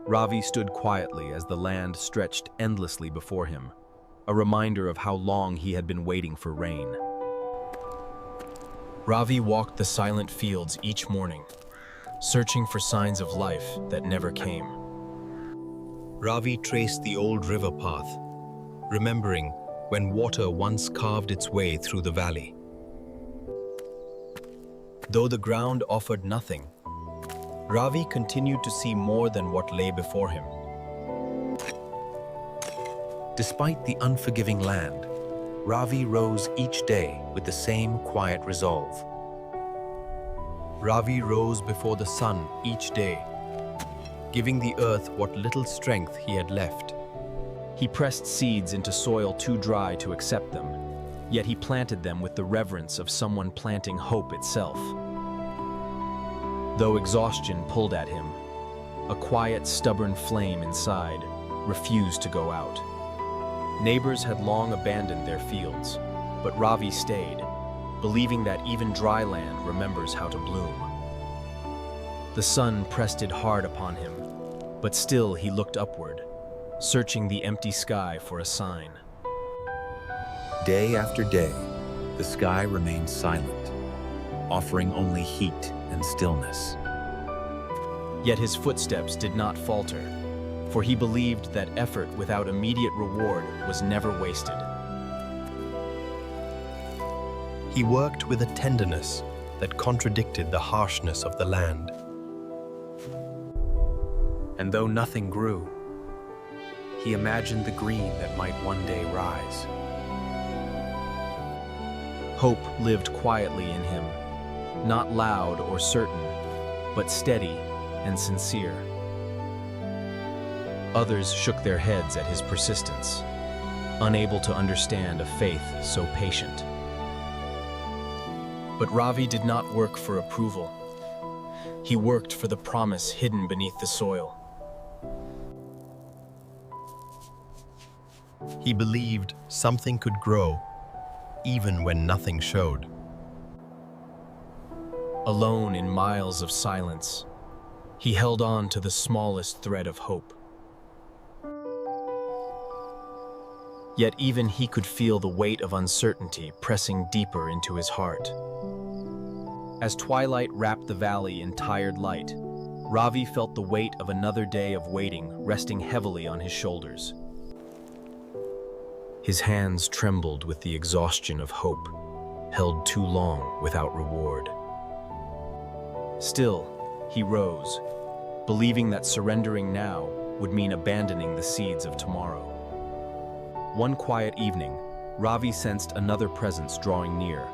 Ravi stood quietly as the land stretched endlessly before him, a reminder of how long he had been waiting for rain. Ravi walked the silent fields each morning, searching for signs of life that never came. Ravi traced the old river path, remembering when water once carved its way through the valley. Though the ground offered nothing, Ravi continued to see more than what lay before him. Despite the unforgiving land, Ravi rose each day with the same quiet resolve. Ravi rose before the sun each day, giving the earth what little strength he had left. He pressed seeds into soil too dry to accept them, yet he planted them with the reverence of someone planting hope itself. Though exhaustion pulled at him, a quiet, stubborn flame inside refused to go out. Neighbors had long abandoned their fields, but Ravi stayed, believing that even dry land remembers how to bloom. The sun pressed it hard upon him, but still he looked upward, searching the empty sky for a sign. Day after day, the sky remained silent, offering only heat and stillness. Yet his footsteps did not falter, for he believed that effort without immediate reward was never wasted. He worked with a tenderness that contradicted the harshness of the land. And though nothing grew, he imagined the green that might one day rise. Hope lived quietly in him, not loud or certain, but steady and sincere. Others shook their heads at his persistence, unable to understand a faith so patient. But Ravi did not work for approval. He worked for the promise hidden beneath the soil. He believed something could grow, even when nothing showed. Alone in miles of silence, he held on to the smallest thread of hope. Yet even he could feel the weight of uncertainty pressing deeper into his heart. As twilight wrapped the valley in tired light, Ravi felt the weight of another day of waiting resting heavily on his shoulders. His hands trembled with the exhaustion of hope, held too long without reward. Still, he rose, believing that surrendering now would mean abandoning the seeds of tomorrow. One quiet evening, Ravi sensed another presence drawing near,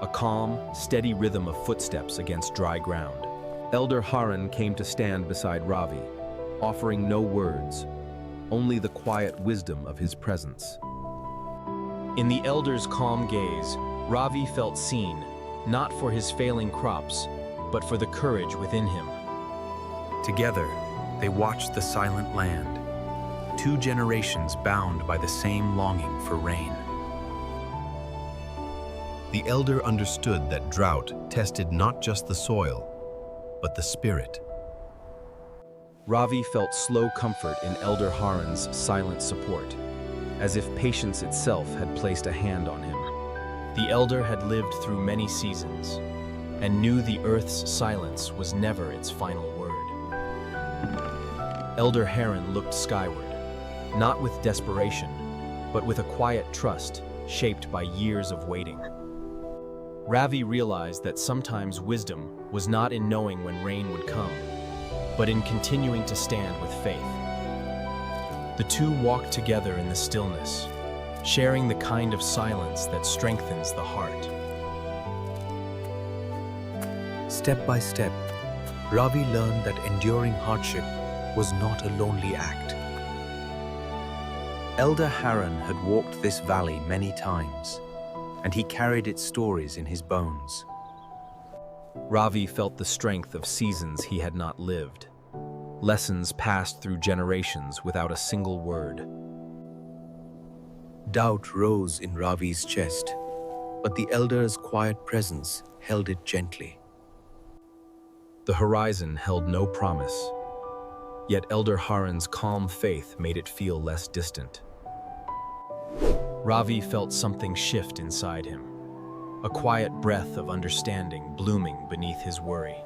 a calm, steady rhythm of footsteps against dry ground. Elder Haran came to stand beside Ravi, offering no words, only the quiet wisdom of his presence. In the elder's calm gaze, Ravi felt seen, not for his failing crops, but for the courage within him. Together, they watched the silent land, two generations bound by the same longing for rain. The elder understood that drought tested not just the soil, but the spirit. Ravi felt slow comfort in Elder Haran's silent support, as if patience itself had placed a hand on him. The elder had lived through many seasons, and knew the earth's silence was never its final word. Elder Haran looked skyward, not with desperation, but with a quiet trust shaped by years of waiting. Ravi realized that sometimes wisdom was not in knowing when rain would come, but in continuing to stand with faith. The two walked together in the stillness, sharing the kind of silence that strengthens the heart. Step by step, Ravi learned that enduring hardship was not a lonely act. Elder Haran had walked this valley many times, and he carried its stories in his bones. Ravi felt the strength of seasons he had not lived, lessons passed through generations without a single word. Doubt rose in Ravi's chest, but the elder's quiet presence held it gently. The horizon held no promise, Yet Elder Haran's calm faith made it feel less distant. Ravi felt something shift inside him, a quiet breath of understanding blooming beneath his worry.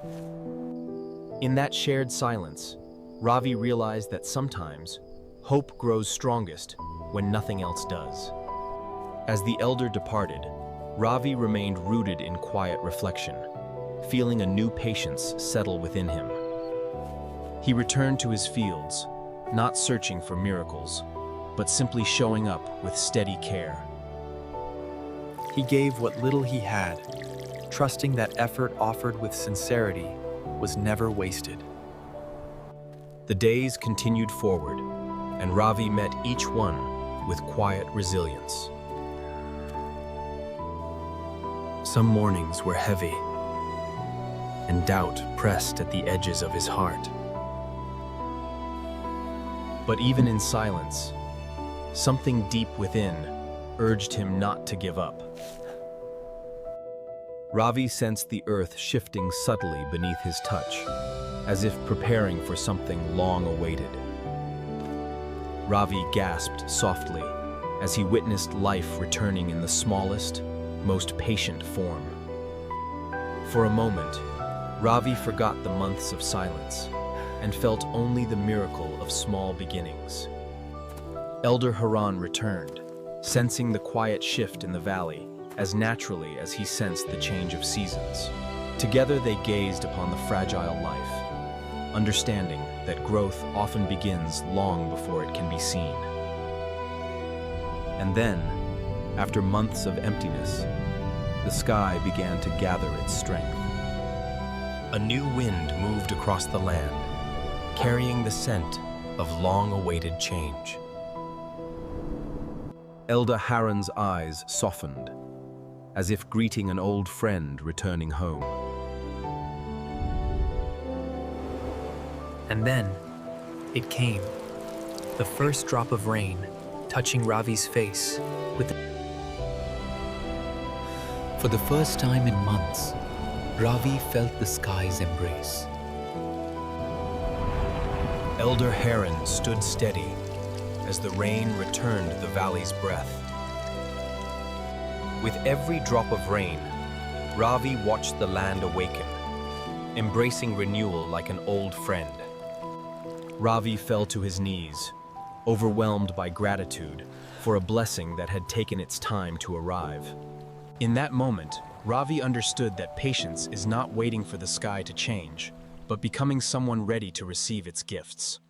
In that shared silence, Ravi realized that sometimes hope grows strongest when nothing else does. As the elder departed, Ravi remained rooted in quiet reflection, feeling a new patience settle within him. He returned to his fields, not searching for miracles, but simply showing up with steady care. He gave what little he had, trusting that effort offered with sincerity was never wasted. The days continued forward, and Ravi met each one with quiet resilience. Some mornings were heavy, and doubt pressed at the edges of his heart. But even in silence, something deep within urged him not to give up. Ravi sensed the earth shifting subtly beneath his touch, as if preparing for something long awaited. Ravi gasped softly as he witnessed life returning in the smallest, most patient form. For a moment, Ravi forgot the months of silence and felt only the miracle of small beginnings. Elder Haran returned, sensing the quiet shift in the valley as naturally as he sensed the change of seasons. Together they gazed upon the fragile life, understanding that growth often begins long before it can be seen. And then, after months of emptiness, the sky began to gather its strength. A new wind moved across the land, carrying the scent of long-awaited change. Elder Haran's eyes softened, as if greeting an old friend returning home. And then, it came. The first drop of rain, touching Ravi's face with... For the first time in months, Ravi felt the sky's embrace. Elder Haran stood steady as the rain returned the valley's breath. With every drop of rain, Ravi watched the land awaken, embracing renewal like an old friend. Ravi fell to his knees, overwhelmed by gratitude for a blessing that had taken its time to arrive. In that moment, Ravi understood that patience is not waiting for the sky to change, but becoming someone ready to receive its gifts.